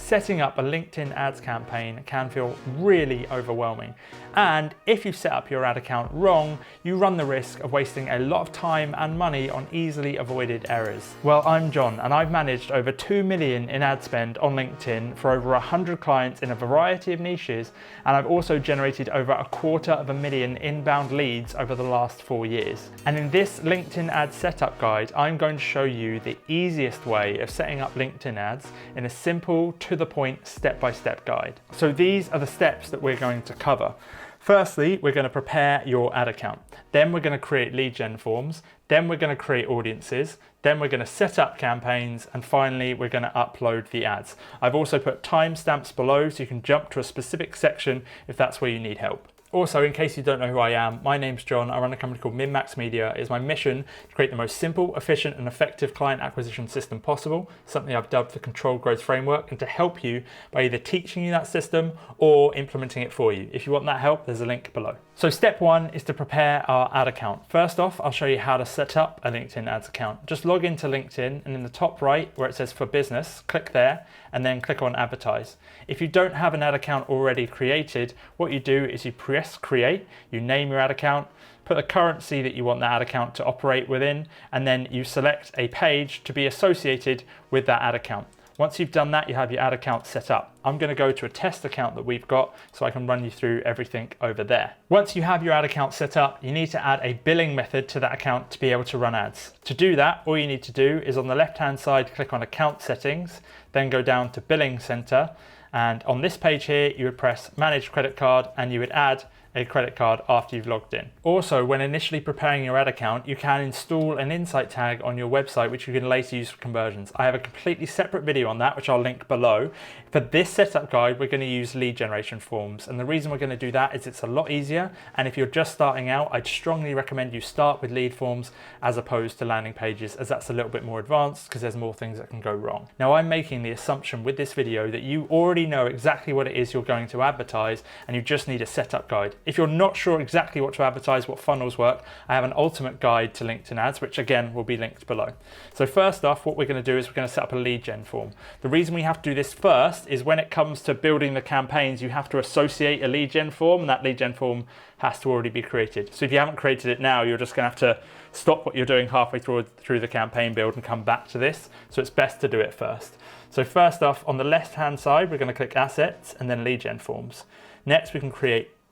setting up a LinkedIn ads campaign can feel really overwhelming. And if you set up your ad account wrong, you run the risk of wasting a lot of time and money on easily avoided errors. Well, I'm John, and I've managed over 2 million in ad spend on LinkedIn for over 100 clients in a variety of niches, and I've also generated over 250,000 inbound leads over the last 4 years. And in this LinkedIn ad setup guide, I'm going to show you the easiest way of setting up LinkedIn ads in a simple, to the point, step-by-step guide. So these are the steps that we're going to cover. Firstly, we're going to prepare your ad account. Then we're going to create lead gen forms. Then we're going to create audiences. Then we're going to set up campaigns. And finally, we're going to upload the ads. I've also put timestamps below so you can jump to a specific section if that's where you need help. Also, in case you don't know who I am, my name's John. I run a company called Min-Max Media. It's my mission to create the most simple, efficient, and effective client acquisition system possible, something I've dubbed the Controlled Growth Framework, and to help you by either teaching you that system or implementing it for you. If you want that help, there's a link below. So step one is to prepare our ad account. First off, I'll show you how to set up a LinkedIn ads account. Just log into LinkedIn, and in the top right where it says for business, click there and then click on advertise. If you don't have an ad account already created, what you do is you press create, you name your ad account, put the currency that you want that ad account to operate within, and then you select a page to be associated with that ad account. Once you've done that, you have your ad account set up. I'm going to go to a test account that we've got so I can run you through everything over there. Once you have your ad account set up, you need to add a billing method to that account to be able to run ads. To do that, all you need to do is on the left-hand side, click on account settings, then go down to billing center. And on this page here, you would press manage credit card and you would add a credit card after you've logged in. Also, when initially preparing your ad account, you can install an insight tag on your website, which you can later use for conversions. I have a completely separate video on that, which I'll link below. For this setup guide, we're going to use lead generation forms. And the reason we're going to do that is it's a lot easier. And if you're just starting out, I'd strongly recommend you start with lead forms as opposed to landing pages, as that's a little bit more advanced because there's more things that can go wrong. Now, I'm making the assumption with this video that you already know exactly what it is you're going to advertise and you just need a setup guide. If you're not sure exactly what to advertise, what funnels work, I have an ultimate guide to LinkedIn ads, which again will be linked below. So first off, what we're going to do is we're going to set up a lead gen form. The reason we have to do this first is when it comes to building the campaigns, you have to associate a lead gen form, and that lead gen form has to already be created. So if you haven't created it now, you're just going to have to stop what you're doing halfway through the campaign build and come back to this. So it's best to do it first. So first off, on the left-hand side, we're going to click assets and then lead gen forms. Next, we can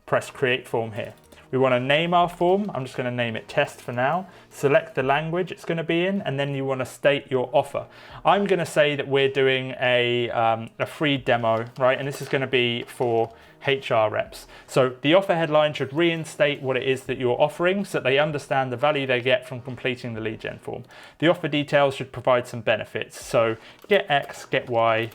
press create form here. We want to name our form. I'm just going to name it test for now. Select the language it's going to be in, and then you want to state your offer. I'm going to say that we're doing a free demo, right? And this is going to be for HR reps. So the offer headline should reinstate what it is that you're offering so that they understand the value they get from completing the lead gen form. The offer details should provide some benefits. So get X, get Y,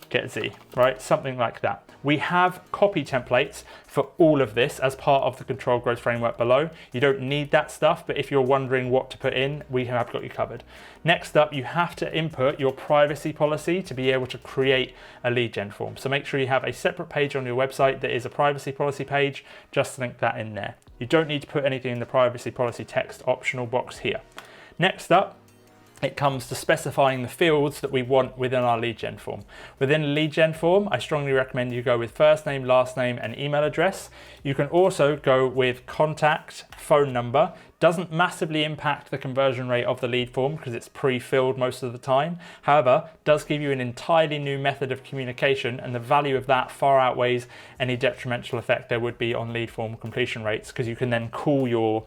get Z, right? Something like that. We have copy templates for all of this as part of the Controlled Growth Framework below. You don't need that stuff, but if you're wondering what to put in, we have got you covered. Next up, you have to input your privacy policy to be able to create a lead gen form. So make sure you have a separate page on your website that is a privacy policy page. Just link that in there. You don't need to put anything in the privacy policy text optional box here. Next up, it comes to specifying the fields that we want within our lead gen form. Within a lead gen form, I strongly recommend you go with first name, last name, and email address. You can also go with contact, phone number. Doesn't massively impact the conversion rate of the lead form because it's pre-filled most of the time. However, does give you an entirely new method of communication, and the value of that far outweighs any detrimental effect there would be on lead form completion rates, because you can then call your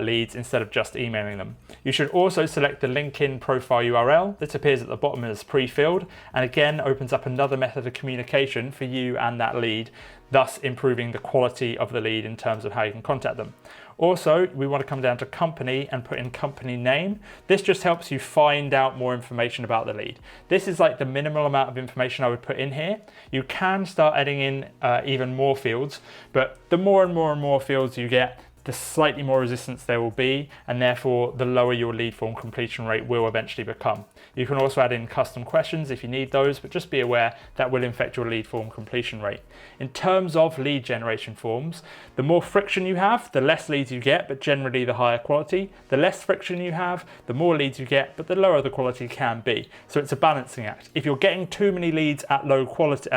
leads instead of just emailing them. You should also select the LinkedIn profile URL that appears at the bottom as pre-filled, and again opens up another method of communication for you and that lead, thus improving the quality of the lead in terms of how you can contact them. Also, we want to come down to company and put in company name. This just helps you find out more information about the lead. This is like the minimal amount of information I would put in here. You can start adding in even more fields, but the more and more fields you get, the slightly more resistance there will be, and therefore the lower your lead form completion rate will eventually become. You can also add in custom questions if you need those, but just be aware that will affect your lead form completion rate. In terms of lead generation forms, the more friction you have, the less leads you get, but generally the higher quality. The less friction you have, the more leads you get, but the lower the quality can be. So it's a balancing act. If you're getting too many leads at low quality,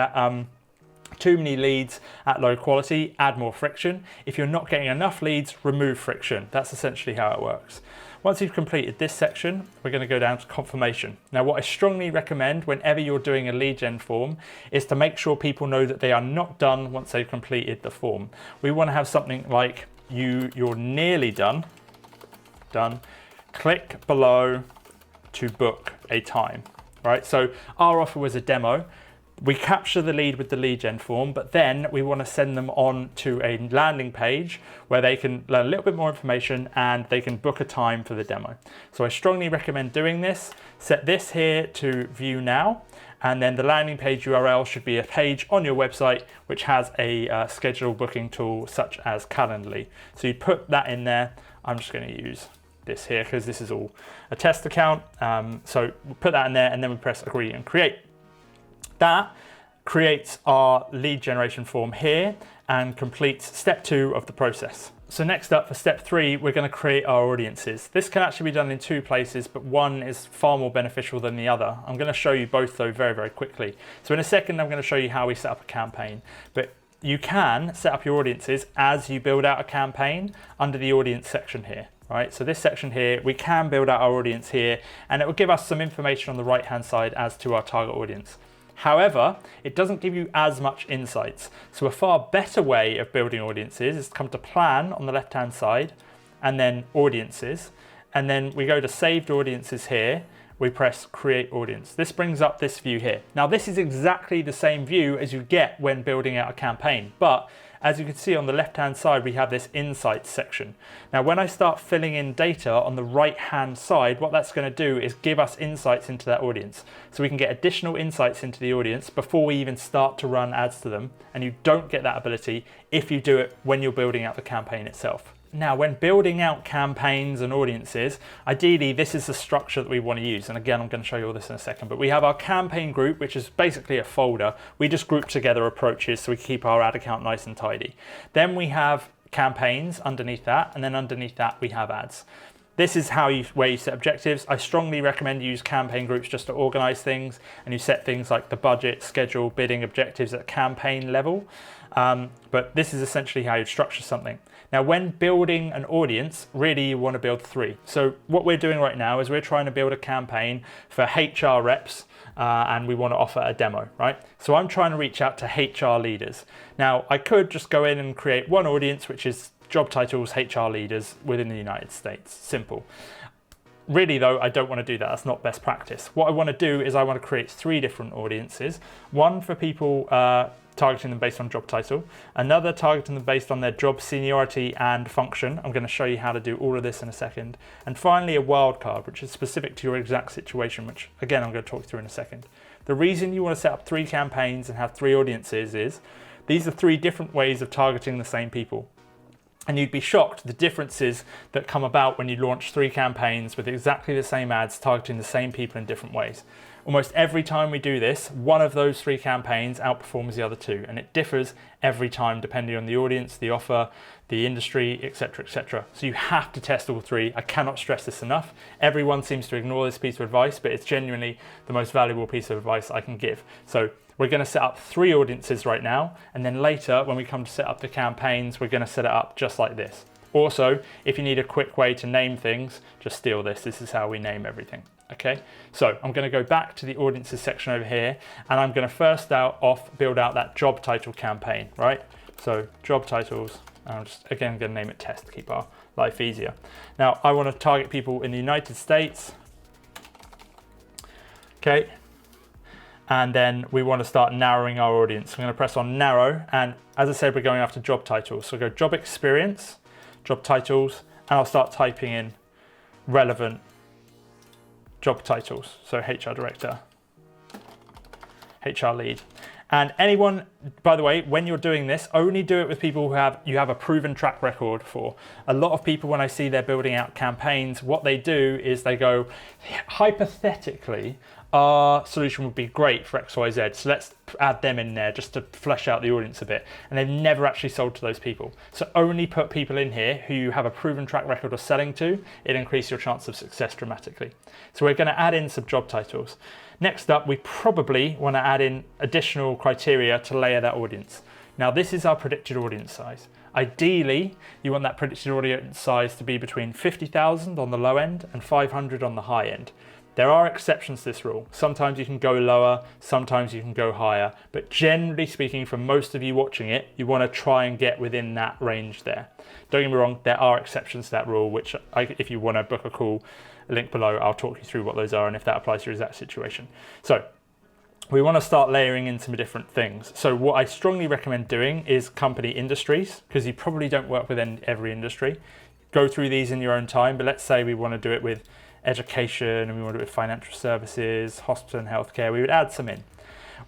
add more friction. If you're not getting enough leads, remove friction. That's essentially how it works. Once you've completed this section, we're going to go down to confirmation. Now, what I strongly recommend whenever you're doing a lead gen form is to make sure people know that they are not done once they've completed the form. We want to have something like you're nearly done. Click below to book a time, right? So our offer was a demo. We capture the lead with the lead gen form, but then we want to send them on to a landing page where they can learn a little bit more information and they can book a time for the demo. So I strongly recommend doing this. Set this here to view now, and then the landing page URL should be a page on your website which has a schedule booking tool such as Calendly. So you put that in there. I'm just going to use this here because this is all a test account. So we'll put that in there and then we press agree and create. That creates our lead generation form here and completes step 2 of the process. So next up for step 3, we're going to create our audiences. This can actually be done in 2 places, but one is far more beneficial than the other. I'm going to show you both though very, very quickly. So in a second, I'm going to show you how we set up a campaign, but you can set up your audiences as you build out a campaign under the audience section here. Right, so this section here, we can build out our audience here and it will give us some information on the right hand side as to our target audience. However, it doesn't give you as much insights. So a far better way of building audiences is to come to plan on the left hand side and then audiences. And then we go to saved audiences here. We press create audience. This brings up this view here. Now this is exactly the same view as you get when building out a campaign, but as you can see on the left hand side, we have this insights section. Now, when I start filling in data on the right hand side, what that's going to do is give us insights into that audience. So we can get additional insights into the audience before we even start to run ads to them. And you don't get that ability if you do it when you're building out the campaign itself. Now, when building out campaigns and audiences, ideally this is the structure that we want to use. And again, I'm going to show you all this in a second, but we have our campaign group, which is basically a folder. We just group together approaches so we keep our ad account nice and tidy. Then we have campaigns underneath that, and then underneath that we have ads. This is where you set objectives. I strongly recommend you use campaign groups just to organize things, and you set things like the budget, schedule, bidding, objectives at campaign level. But this is essentially how you structure something. Now, when building an audience, really you want to build 3. So what we're doing right now is we're trying to build a campaign for HR reps and we want to offer a demo, right? So I'm trying to reach out to HR leaders. Now, I could just go in and create one audience, which is job titles HR leaders within the United States. Simple. Really though, I don't want to do that. That's not best practice. What I want to do is I want to create 3 different audiences. One for people targeting them based on job title, another targeting them based on their job seniority and function. I'm going to show you how to do all of this in a second. And finally, a wildcard, which is specific to your exact situation, which again, I'm going to talk through in a second. The reason you want to set up 3 campaigns and have 3 audiences is these are 3 different ways of targeting the same people. And you'd be shocked the differences that come about when you launch 3 campaigns with exactly the same ads targeting the same people in different ways. Almost every time we do this, one of those 3 campaigns outperforms the other 2, and it differs every time depending on the audience, the offer, the industry, etc., etc. So you have to test all 3. I cannot stress this enough. Everyone seems to ignore this piece of advice, but it's genuinely the most valuable piece of advice I can give. So we're going to set up 3 audiences right now, and then later when we come to set up the campaigns, we're going to set it up just like this. Also, if you need a quick way to name things, just steal this. This is how we name everything. Okay, so I'm going to go back to the audiences section over here, and I'm going to first build out that job title campaign, right? So job titles, and I'm just again going to name it test to keep our life easier. Now I want to target people in the United States. Okay, and then we want to start narrowing our audience. I'm going to press on narrow, and as I said, we're going after job titles. So go job experience, job titles, and I'll start typing in relevant job titles. So HR director, HR lead. And anyone, by the way, when you're doing this, only do it with people who you have a proven track record for. A lot of people, when I see they're building out campaigns, what they do is they go, hypothetically, our solution would be great for XYZ, so let's add them in there just to flesh out the audience a bit. And they've never actually sold to those people. So only put people in here who you have a proven track record of selling to. It'll increase your chance of success dramatically. So we're going to add in some job titles. Next up, we probably want to add in additional criteria to layer that audience. Now, this is our predicted audience size. Ideally, you want that predicted audience size to be between 50,000 on the low end and 500 on the high end. There are exceptions to this rule. Sometimes you can go lower, sometimes you can go higher, but generally speaking, for most of you watching it, you want to try and get within that range there. Don't get me wrong, there are exceptions to that rule, which if you want to book a call, a link below, I'll talk you through what those are and if that applies to your exact situation. So we want to start layering in some different things. So what I strongly recommend doing is company industries, because you probably don't work with every industry. Go through these in your own time, but let's say we want to do it with education and we want to do it with financial services, hospital and healthcare, we would add some in.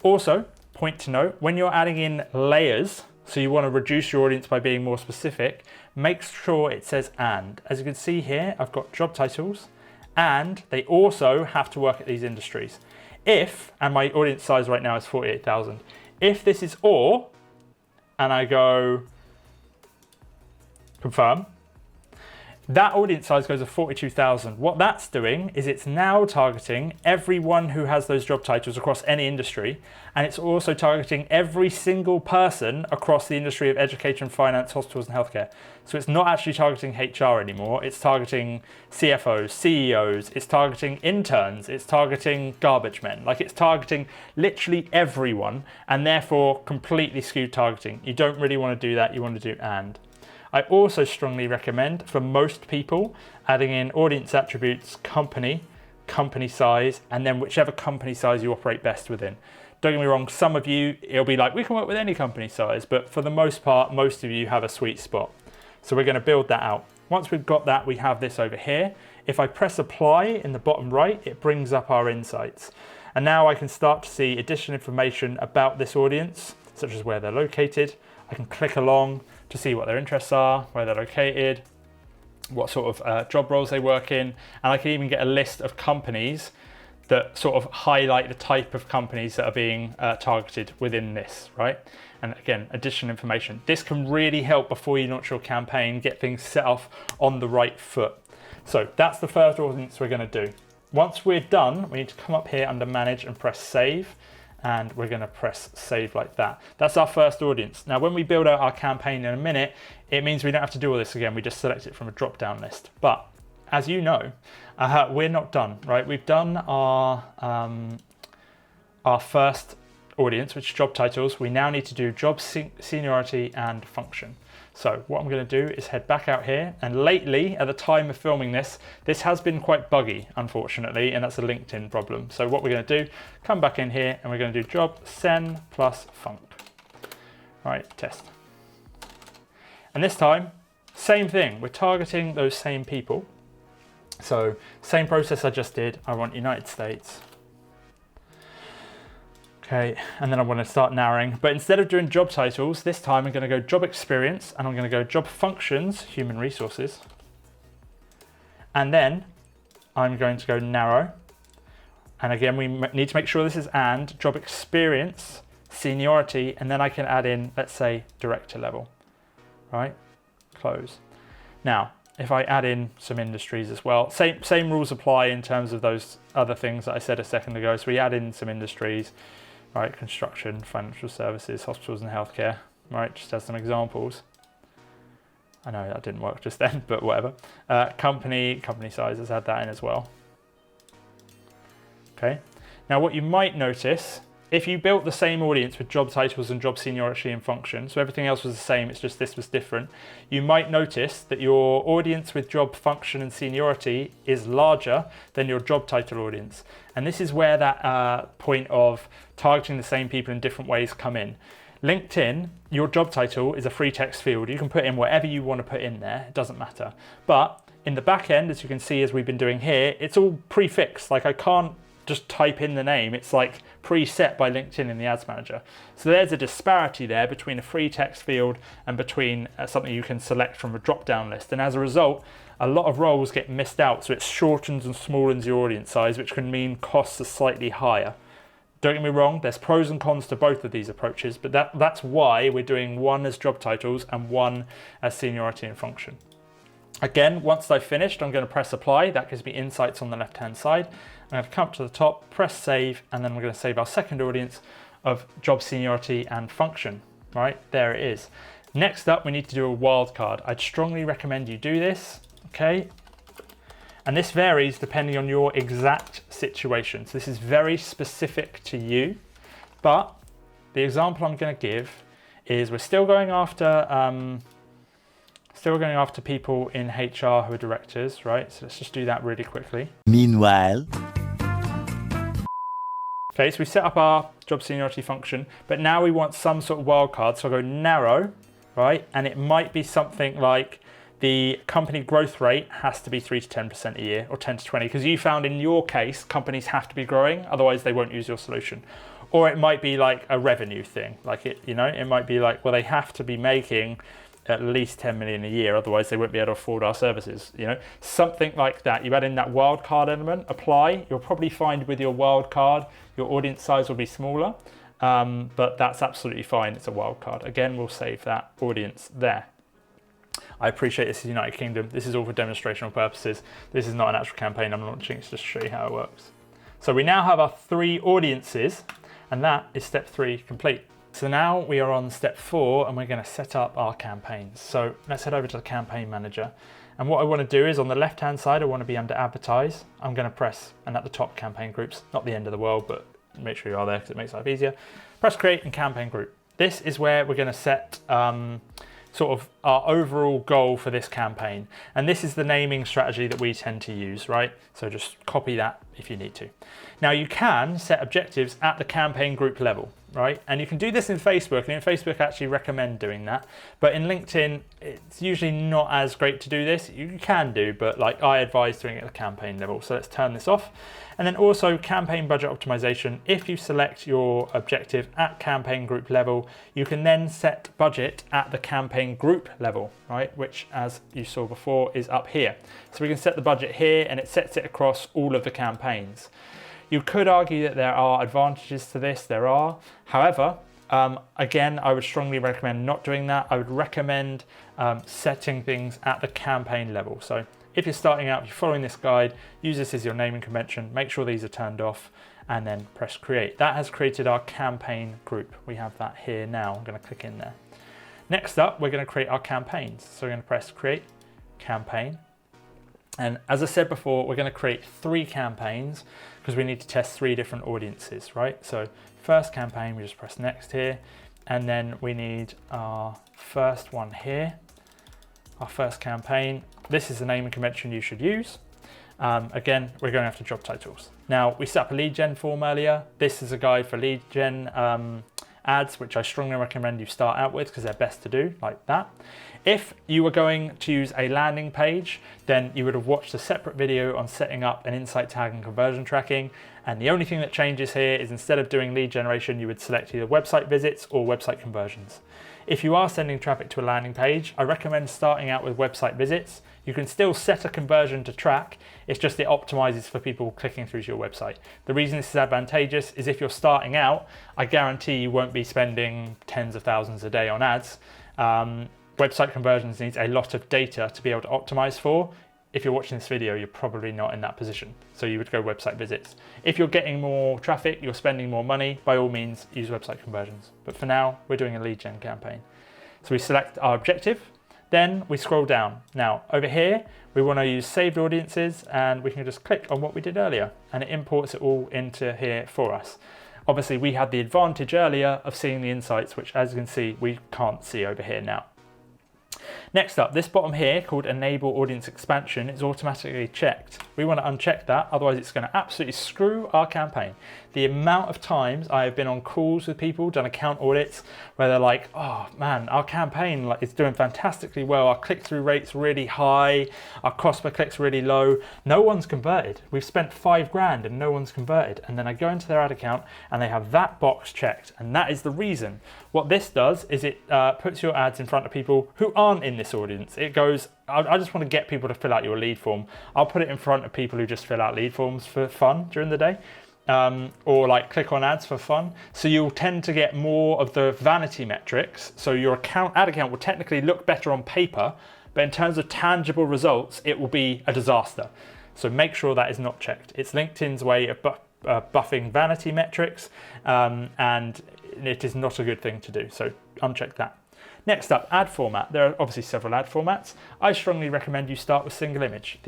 Also, point to note, when you're adding in layers, so you want to reduce your audience by being more specific, make sure it says and. As you can see here, I've got job titles and they also have to work at these industries. If, and my audience size right now is 48,000, if this is or, and I go confirm, that audience size goes to 42,000. What that's doing is it's now targeting everyone who has those job titles across any industry, and it's also targeting every single person across the industry of education, finance, hospitals and healthcare. So it's not actually targeting HR anymore, it's targeting CFOs, CEOs, it's targeting interns, it's targeting garbage men. Like, it's targeting literally everyone, and therefore completely skewed targeting. You don't really want to do that, you want to do and. I also strongly recommend, for most people, adding in audience attributes, company size, and then whichever company size you operate best within. Don't get me wrong, some of you, it'll be like, we can work with any company size, but for the most part, most of you have a sweet spot. So we're going to build that out. Once we've got that, we have this over here. If I press apply in the bottom right, it brings up our insights. And now I can start to see additional information about this audience, such as where they're located. I can click along to see what their interests are, where they're located, what sort of job roles they work in, and I can even get a list of companies that sort of highlight the type of companies that are being targeted within this, right? And again, additional information. This can really help before you launch your campaign, get things set off on the right foot. So that's the first audience we're going to do. Once we're done, we need to come up here under manage and press save. And we're going to press save like that. That's our first audience. Now, when we build out our campaign in a minute, it means we don't have to do all this again. We just select it from a drop-down list. But as you know, we're not done, right? We've done our first audience, which is job titles. We now need to do job seniority and function. So what I'm going to do is head back out here, and lately, at the time of filming this has been quite buggy, unfortunately, and that's a LinkedIn problem. So what we're going to do, come back in here, and we're going to do job sen plus func. Right, test. And this time, same thing, we're targeting those same people. So same process I just did, I want United States. Okay, and then I want to start narrowing, but instead of doing job titles, this time I'm going to go job experience, and I'm going to go job functions, human resources, and then I'm going to go narrow, and again we need to make sure this is and job experience, seniority, and then I can add in, let's say, director level, right? Close. Now, if I add in some industries as well, same rules apply in terms of those other things that I said a second ago. So we add in some industries. Right, construction, financial services, hospitals and healthcare, right, just as some examples. I know that didn't work just then, but whatever. Company size, let's add that in as well. Okay, now what you might notice, if you built the same audience with job titles and job seniority and function, so everything else was the same, it's just this was different, you might notice that your audience with job function and seniority is larger than your job title audience. And this is where that point of targeting the same people in different ways come in. LinkedIn, your job title is a free text field. You can put in whatever you want to put in there, it doesn't matter. But in the back end, as you can see, as we've been doing here, it's all prefixed. Like, I can't just type in the name. It's like preset by LinkedIn in the Ads Manager. So there's a disparity there between a free text field and between something you can select from a drop-down list. And as a result, a lot of roles get missed out. So it shortens and smallens your audience size, which can mean costs are slightly higher. Don't get me wrong, there's pros and cons to both of these approaches, but that's why we're doing one as job titles and one as seniority and function. Again, once I've finished, I'm going to press apply. That gives me insights on the left-hand side. I'm going to come up to the top, press save, and then we're going to save our second audience of job seniority and function. Right, there it is. Next up, we need to do a wildcard. I'd strongly recommend you do this, okay? And this varies depending on your exact situation. So this is very specific to you, but the example I'm going to give is we're still going after people in HR who are directors, right? So let's just do that really quickly. Meanwhile. Okay, so we set up our job seniority function, but now we want some sort of wildcard. So I'll go narrow, right? And it might be something like the company growth rate has to be 3 to 10% a year, or 10 to 20, because you found in your case, companies have to be growing, otherwise they won't use your solution. Or it might be like a revenue thing, like it might be like, well, they have to be making at least 10 million a year, otherwise they won't be able to afford our services, something like that. You add in that wildcard element, apply. You'll probably find with your wildcard, your audience size will be smaller, but that's absolutely fine. It's a wildcard. Again, we'll save that audience there. I appreciate this is United Kingdom. This is all for demonstrational purposes. This is not an actual campaign I'm launching, it's just to show you how it works. So we now have our 3 audiences, and that is step 3 complete. So now we are on step 4, and we're going to set up our campaigns. So let's head over to the campaign manager. And what I want to do is on the left-hand side, I want to be under advertise. I'm going to press, and at the top, campaign groups, not the end of the world, but make sure you are there because it makes life easier. Press create and campaign group. This is where we're going to set sort of our overall goal for this campaign. And this is the naming strategy that we tend to use, right? So just copy that if you need to. Now you can set objectives at the campaign group level, right? And you can do this in Facebook, and in Facebook I actually recommend doing that. But in LinkedIn, it's usually not as great to do this. You can do, but like I advise doing it at the campaign level. So let's turn this off. And then also campaign budget optimization. If you select your objective at campaign group level, you can then set budget at the campaign group level, right? Which, as you saw before, is up here. So we can set the budget here, and it sets it across all of the campaigns. You could argue that there are advantages to this. There are. However, again, I would strongly recommend not doing that. I would recommend setting things at the campaign level. So if you're starting out, if you're following this guide, use this as your naming convention, make sure these are turned off, and then press create. That has created our campaign group. We have that here now. I'm going to click in there. Next up, we're going to create our campaigns. So we're going to press create campaign. And as I said before, we're going to create 3 campaigns because we need to test 3 different audiences, right? So first campaign, we just press next here. And then we need our first one here, our first campaign. This is the naming convention you should use. Again, we're going after job titles. Now, we set up a lead gen form earlier. This is a guide for lead gen ads, which I strongly recommend you start out with because they're best to do like that. If you were going to use a landing page, then you would have watched a separate video on setting up an insight tag and conversion tracking. And the only thing that changes here is instead of doing lead generation, you would select either website visits or website conversions. If you are sending traffic to a landing page, I recommend starting out with website visits. You can still set a conversion to track, it's just it optimizes for people clicking through to your website. The reason this is advantageous is if you're starting out, I guarantee you won't be spending tens of thousands a day on ads. Website conversions needs a lot of data to be able to optimize for. If you're watching this video, you're probably not in that position. So you would go website visits. If you're getting more traffic, you're spending more money, by all means, use website conversions. But for now, we're doing a lead gen campaign. So we select our objective, then we scroll down. Now, over here, we want to use saved audiences, and we can just click on what we did earlier, and it imports it all into here for us. Obviously, we had the advantage earlier of seeing the insights, which as you can see, we can't see over here now. Next up, this bottom here called Enable Audience Expansion is automatically checked. We want to uncheck that, otherwise it's going to absolutely screw our campaign. The amount of times I have been on calls with people, done account audits, where they're like, oh man, our campaign is doing fantastically well, our click-through rate's really high, our cost per click's really low, no one's converted. We've spent $5,000 and no one's converted. And then I go into their ad account and they have that box checked, and that is the reason. What this does is it puts your ads in front of people who aren't in this audience. It goes, I just want to get people to fill out your lead form. I'll put it in front of people who just fill out lead forms for fun during the day, or like click on ads for fun. So you'll tend to get more of the vanity metrics. So your ad account will technically look better on paper, but in terms of tangible results, it will be a disaster. So make sure that is not checked. It's LinkedIn's way of buffing vanity metrics, and it is not a good thing to do. So uncheck that. Next up, ad format. There are obviously several ad formats. I strongly recommend you start with single image.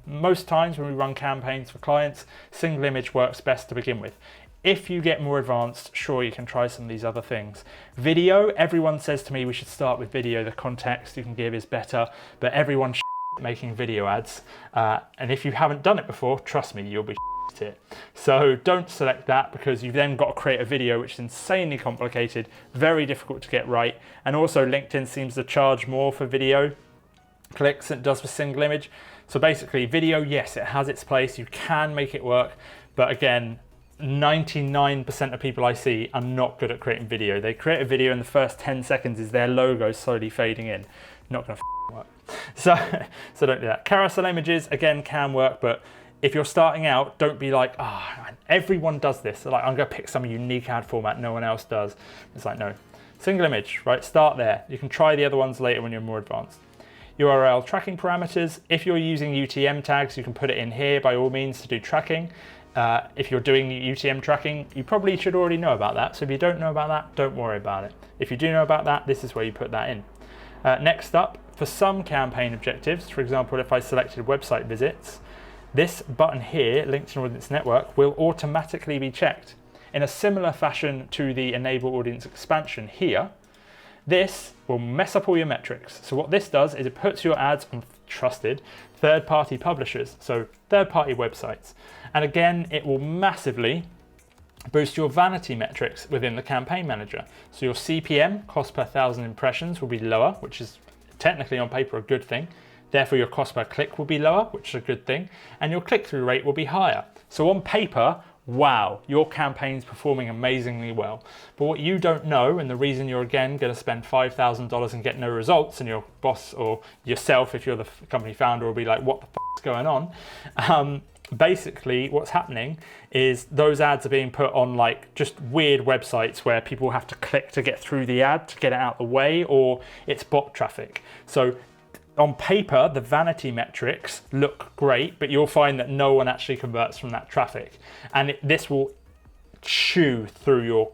Most times when we run campaigns for clients, single image works best to begin with. If you get more advanced, sure, you can try some of these other things. Video, everyone says to me we should start with video. The context you can give is better, but everyone's making video ads. And if you haven't done it before, trust me, you'll be it. So don't select that, because you've then got to create a video which is insanely complicated, very difficult to get right. And also LinkedIn seems to charge more for video clicks than it does for single image. So basically video, yes, it has its place, you can make it work, but again, 99% of people I see are not good at creating video. They create a video and the first 10 seconds is their logo slowly fading in. Not gonna work. So don't do that. Carousel images, again, can work, but if you're starting out, don't be like, everyone does this. So like, I'm gonna pick some unique ad format no one else does. It's like, no. Single image, right? Start there. You can try the other ones later when you're more advanced. URL tracking parameters. If you're using UTM tags, you can put it in here by all means to do tracking. If you're doing UTM tracking, you probably should already know about that. So if you don't know about that, don't worry about it. If you do know about that, this is where you put that in. Next up, for some campaign objectives, for example, if I selected website visits, this button here, LinkedIn Audience Network, will automatically be checked. In a similar fashion to the Enable Audience Expansion here, this will mess up all your metrics. So what this does is it puts your ads on trusted third-party publishers, so third-party websites. And again, it will massively boost your vanity metrics within the campaign manager. So your CPM, cost per 1,000 impressions, will be lower, which is technically on paper a good thing. Therefore, your cost per click will be lower, which is a good thing, and your click-through rate will be higher. So on paper, wow, your campaign's performing amazingly well. But what you don't know, and the reason you're again going to spend $5,000 and get no results, and your boss or yourself, if you're the company founder, will be like, what the f is going on? Basically, what's happening is those ads are being put on like just weird websites where people have to click to get through the ad to get it out of the way, or it's bot traffic. So on paper, the vanity metrics look great, but you'll find that no one actually converts from that traffic. And this will chew through your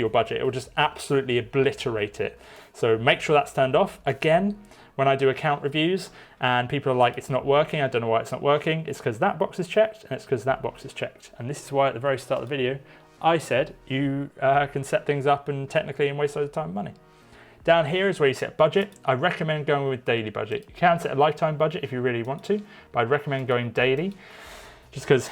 budget. It will just absolutely obliterate it. So make sure that's turned off. Again, when I do account reviews and people are like, it's not working, I don't know why it's not working, it's because that box is checked and it's because that box is checked. And this is why at the very start of the video, I said you can set things up and technically and waste loads of time and money. Down here is where you set budget. I recommend going with daily budget. You can set a lifetime budget if you really want to, but I'd recommend going daily just because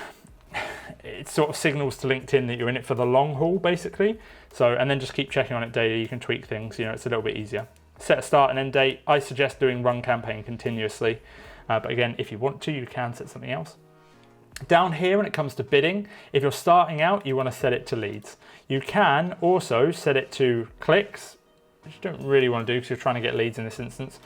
it sort of signals to LinkedIn that you're in it for the long haul, basically. So, and then just keep checking on it daily. You can tweak things, it's a little bit easier. Set a start and end date. I suggest doing run campaign continuously. But again, if you want to, you can set something else. Down here, when it comes to bidding, if you're starting out, you want to set it to leads. You can also set it to clicks, which you don't really want to do because you're trying to get leads in this instance,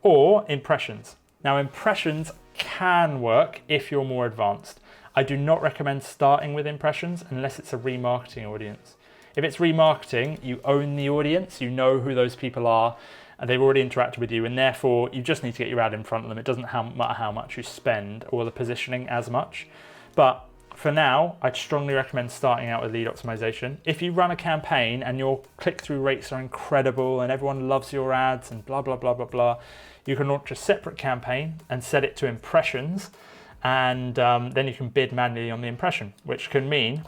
or impressions. Now, impressions can work if you're more advanced. I do not recommend starting with impressions unless it's a remarketing audience. If it's remarketing, you own the audience, you know who those people are, and they've already interacted with you, and therefore you just need to get your ad in front of them. It doesn't matter how much you spend or the positioning as much. But for now, I'd strongly recommend starting out with lead optimization. If you run a campaign and your click-through rates are incredible and everyone loves your ads and blah, blah, blah, blah, blah, you can launch a separate campaign and set it to impressions, and then you can bid manually on the impression, which can mean,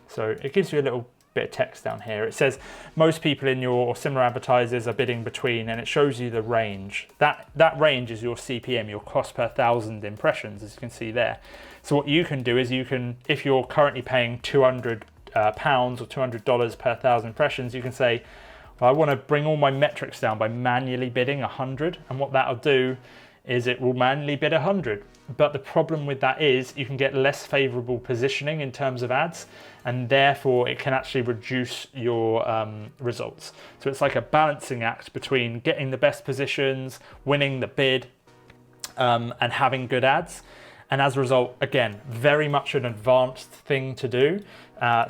so it gives you a little bit of text down here. It says most people in your or similar advertisers are bidding between, and it shows you the range. That range is your CPM, your cost per 1,000 impressions, as you can see there. So what you can do is you can, if you're currently paying £200 or $200 per 1,000 impressions, you can say, well, I want to bring all my metrics down by manually bidding 100, and what that'll do is it will manually bid 100. But the problem with that is you can get less favorable positioning in terms of ads, and therefore it can actually reduce your results. So it's like a balancing act between getting the best positions, winning the bid, and having good ads. And as a result, again, very much an advanced thing to do.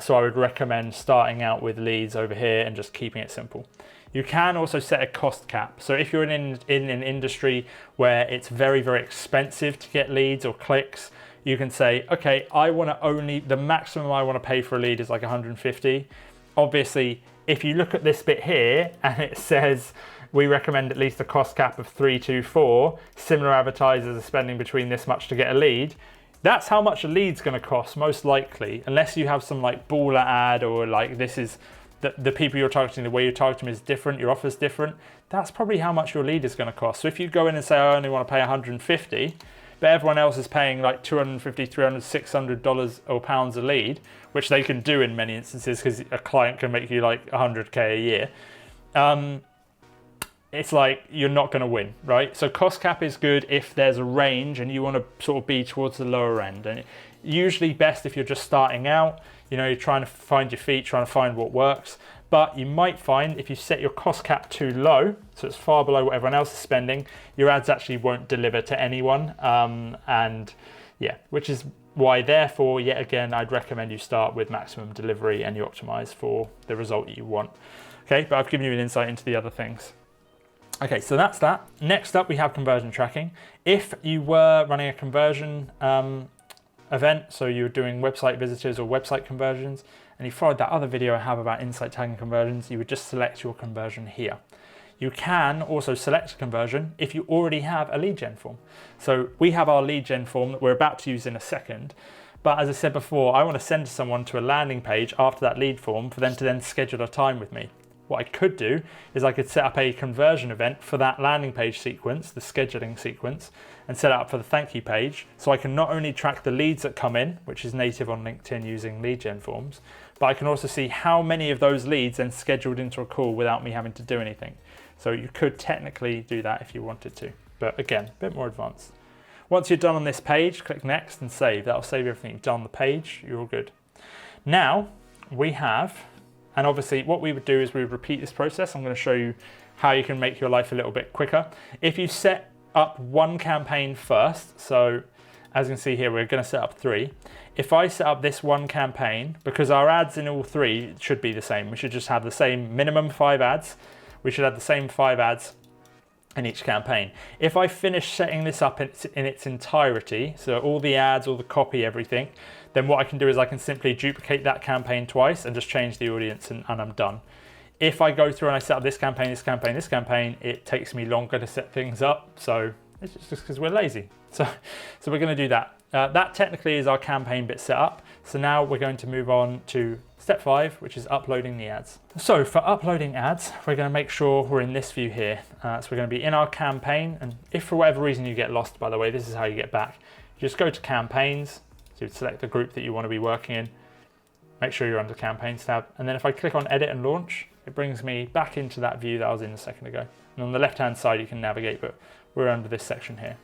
So I would recommend starting out with leads over here and just keeping it simple. You can also set a cost cap. So if you're in an industry where it's very, very expensive to get leads or clicks, you can say, okay, the maximum I want to pay for a lead is like 150. Obviously, if you look at this bit here and it says, we recommend at least a cost cap of 324, similar advertisers are spending between this much to get a lead. That's how much a lead's going to cost, most likely, unless you have some like baller ad or like this is the people you're targeting, the way you target them is different, your offer's different. That's probably how much your lead is going to cost. So if you go in and say, I only want to pay 150, but everyone else is paying like $250, $300, $600 or pounds a lead, which they can do in many instances because a client can make you like 100K a year. It's like you're not going to win, right? So cost cap is good if there's a range and you want to sort of be towards the lower end. And usually best if you're just starting out, you're trying to find your feet, trying to find what works. But you might find if you set your cost cap too low, so it's far below what everyone else is spending, your ads actually won't deliver to anyone. Which is why therefore, yet again, I'd recommend you start with maximum delivery and you optimize for the result you want. Okay, but I've given you an insight into the other things. Okay, so that's that. Next up, we have conversion tracking. If you were running a conversion event, so you're doing website visitors or website conversions, and you followed that other video I have about insight tagging conversions, you would just select your conversion here. You can also select a conversion if you already have a lead gen form. So we have our lead gen form that we're about to use in a second. But as I said before, I want to send someone to a landing page after that lead form for them to then schedule a time with me. What I could do is I could set up a conversion event for that landing page sequence, the scheduling sequence, and set it up for the thank you page. So I can not only track the leads that come in, which is native on LinkedIn using lead gen forms, but I can also see how many of those leads then scheduled into a call without me having to do anything. So you could technically do that if you wanted to, but again, a bit more advanced. Once you're done on this page, click next and save. That'll save everything you've done on the page. You're all good. Now we have, and obviously what we would do is we would repeat this process. I'm going to show you how you can make your life a little bit quicker. If you set up one campaign first, so as you can see here, we're going to set up 3. If I set up this one campaign, because our ads in all 3 should be the same, we should just have the same minimum 5 ads. We should have the same 5 ads in each campaign. If I finish setting this up in its entirety, so all the ads, all the copy, everything, then what I can do is I can simply duplicate that campaign twice and just change the audience and I'm done. If I go through and I set up this campaign, this campaign, this campaign, it takes me longer to set things up. So it's just because we're lazy. So we're going to do that. That technically is our campaign bit set up. So now we're going to move on to step 5, which is uploading the ads. So for uploading ads, we're going to make sure we're in this view here. So we're going to be in our campaign. And if for whatever reason you get lost, by the way, this is how you get back. You just go to campaigns. So you'd select the group that you want to be working in. Make sure you're under campaigns tab. And then if I click on edit and launch, it brings me back into that view that I was in a second ago. And on the left-hand side, you can navigate, but we're under this section here.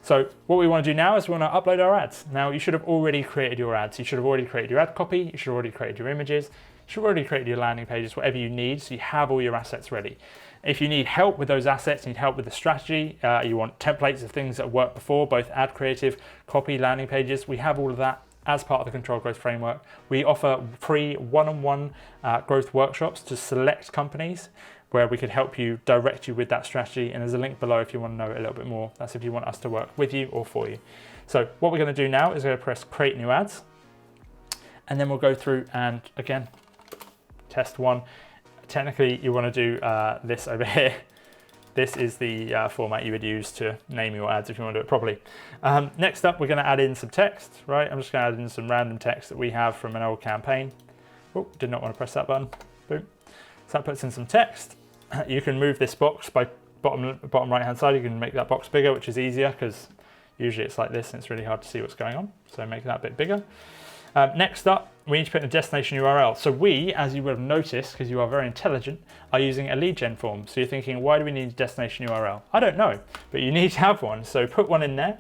So what we want to do now is we want to upload our ads. Now you should have already created your ads. You should have already created your ad copy. You should have already created your images. You should have already created your landing pages, whatever you need. So you have all your assets ready. If you need help with those assets, need help with the strategy, you want templates of things that worked before, both ad creative, copy, landing pages, we have all of that as part of the Control Growth Framework. We offer free one-on-one growth workshops to select companies where we could help you, direct you with that strategy. And there's a link below if you want to know a little bit more. That's if you want us to work with you or for you. So what we're going to do now is we're going to press Create New Ads. And then we'll go through and, again, test 1. Technically, you want to do this over here. This is the format you would use to name your ads if you want to do it properly. Next up, we're going to add in some text, right? I'm just going to add in some random text that we have from an old campaign. Oh, did not want to press that button. Boom. So that puts in some text. You can move this box by bottom right hand side. You can make that box bigger, which is easier because usually it's like this and it's really hard to see what's going on. So make that a bit bigger. Next up, we need to put in a destination URL. So we, as you would have noticed, because you are very intelligent, are using a lead gen form. So you're thinking, why do we need a destination URL? I don't know, but you need to have one. So put one in there.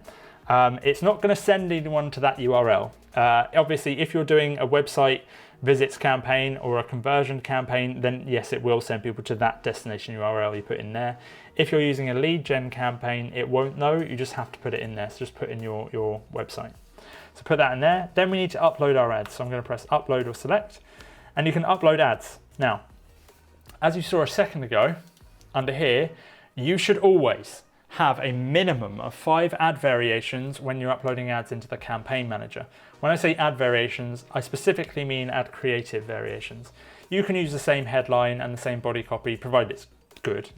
It's not going to send anyone to that URL. Obviously, if you're doing a website visits campaign or a conversion campaign, then yes, it will send people to that destination URL you put in there. If you're using a lead gen campaign, it won't know. You just have to put it in there. So just put in your website. So put that in there. Then we need to upload our ads. So I'm going to press upload or select, and you can upload ads. Now, as you saw a second ago, under here, you should always have a minimum of 5 ad variations when you're uploading ads into the campaign manager. When I say ad variations, I specifically mean ad creative variations. You can use the same headline and the same body copy, provided it's good,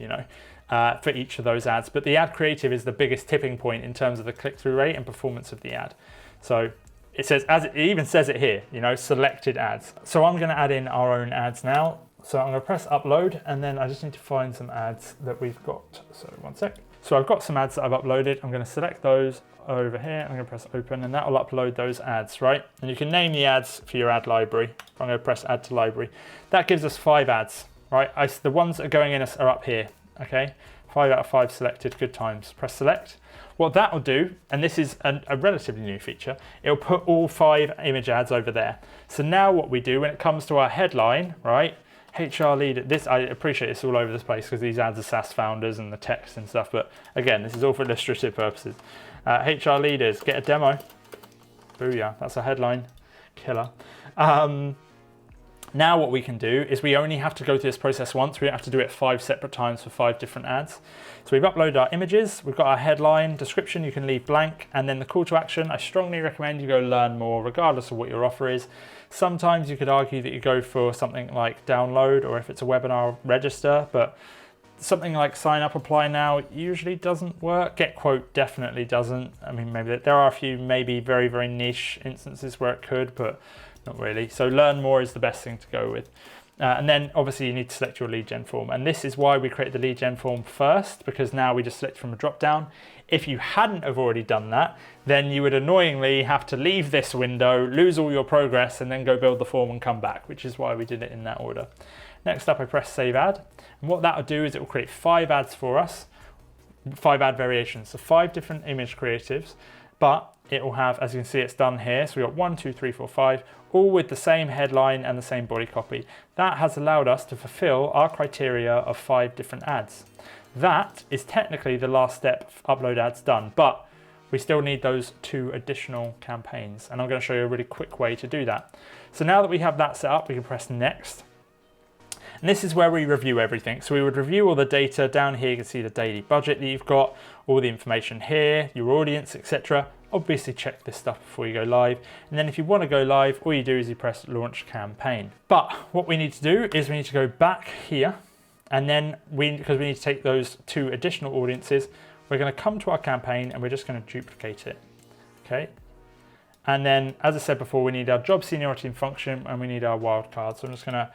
for each of those ads. But the ad creative is the biggest tipping point in terms of the click-through rate and performance of the ad. So it says, as it even says it here, selected ads. So I'm going to add in our own ads now. So I'm going to press upload, and then I just need to find some ads that we've got. So one sec. So I've got some ads that I've uploaded. I'm going to select those over here. I'm going to press open, and that will upload those ads, right? And you can name the ads for your ad library. I'm going to press add to library. That gives us 5 ads, right? The ones that are going in are up here, okay? 5 out of 5 selected, good times. Press select. What that will do, and this is a relatively new feature, it'll put all 5 image ads over there. So now what we do when it comes to our headline, right? HR leader, I appreciate it's all over this place because these ads are SaaS founders and the text and stuff, but again, this is all for illustrative purposes. HR leaders, get a demo. Booyah, that's a headline, killer. Now what we can do is we only have to go through this process once. We don't have to do it 5 separate times for 5 different ads. So we've uploaded our images, we've got our headline, description you can leave blank, and then the call to action, I strongly recommend you go learn more regardless of what your offer is. Sometimes you could argue that you go for something like download, or if it's a webinar, register, but something like sign up, apply now usually doesn't work. Get quote definitely doesn't. I mean, maybe there are a few maybe very, very niche instances where it could, but not really. So learn more is the best thing to go with. And then obviously you need to select your lead gen form. And this is why we create the lead gen form first, because now we just select from a drop down. If you hadn't have already done that, then you would annoyingly have to leave this window, lose all your progress, and then go build the form and come back, which is why we did it in that order. Next up, I press save ad. And what that will do is it will create 5 ads for us, 5 ad variations, so 5 different image creatives, but it will have, as you can see, it's done here. So we've got 1, 2, 3, 4, 5, all with the same headline and the same body copy. That has allowed us to fulfill our criteria of 5 different ads. That is technically the last step, upload ads done, but we still need those 2 additional campaigns. And I'm going to show you a really quick way to do that. So now that we have that set up, we can press next. And this is where we review everything. So we would review all the data. Down here you can see the daily budget that you've got, all the information here, your audience, etc. Obviously check this stuff before you go live. And then if you want to go live, all you do is you press launch campaign. But what we need to do is we need to go back here, and then because we need to take those 2 additional audiences, we're going to come to our campaign and we're just going to duplicate it. Okay. And then, as I said before, we need our job seniority and function, and we need our wildcard. So I'm just going to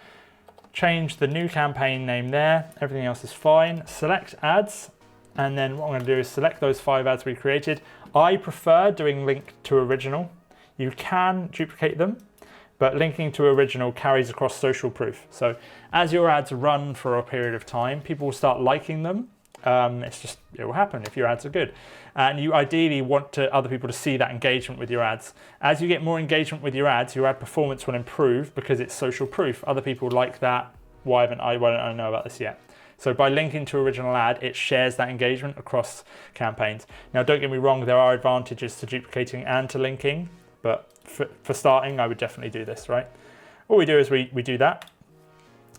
change the new campaign name there. Everything else is fine. Select ads. And then what I'm going to do is select those 5 ads we created. I prefer doing link to original. You can duplicate them, but linking to original carries across social proof. So as your ads run for a period of time, people will start liking them. It will happen if your ads are good. And you ideally want other people to see that engagement with your ads. As you get more engagement with your ads, your ad performance will improve because it's social proof. Other people like that. Why don't I know about this yet? So by linking to original ad, it shares that engagement across campaigns. Now, don't get me wrong, there are advantages to duplicating and to linking, but for starting, I would definitely do this, right? All we do is we do that.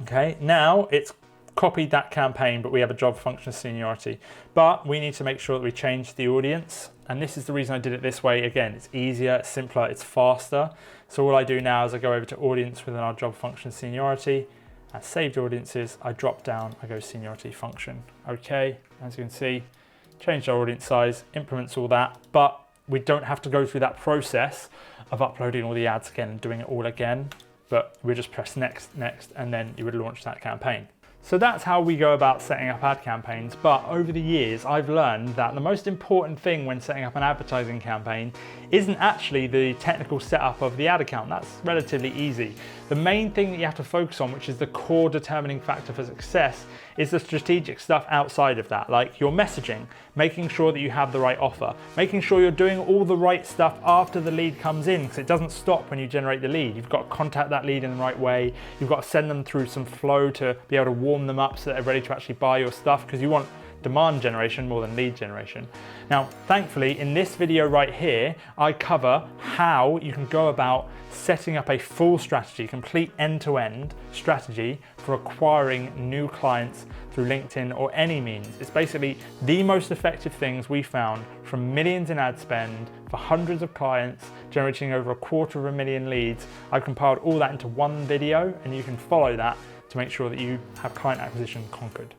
Okay, now it's copied that campaign, but we have a job function seniority. But we need to make sure that we change the audience. And this is the reason I did it this way. Again, it's easier, it's simpler, it's faster. So all I do now is I go over to audience within our job function seniority. As saved audiences, I drop down, I go seniority function. Okay, as you can see, changed our audience size, implements all that, but we don't have to go through that process of uploading all the ads again and doing it all again. but we just press next, and then you would launch that campaign. So that's how we go about setting up ad campaigns, but over the years I've learned that the most important thing when setting up an advertising campaign isn't actually the technical setup of the ad account. That's relatively easy. The main thing that you have to focus on, which is the core determining factor for success, is the strategic stuff outside of that, like your messaging, making sure that you have the right offer, making sure you're doing all the right stuff after the lead comes in, because it doesn't stop when you generate the lead. You've got to contact that lead in the right way. You've got to send them through some flow to be able to warm them up so that they're ready to actually buy your stuff, because you want demand generation more than lead generation. Now, thankfully, in this video right here, I cover how you can go about setting up a full strategy, complete end-to-end strategy for acquiring new clients through LinkedIn or any means. It's basically the most effective things we found from millions in ad spend for hundreds of clients, generating over 250,000 leads. I've compiled all that into one video, and you can follow that to make sure that you have client acquisition conquered.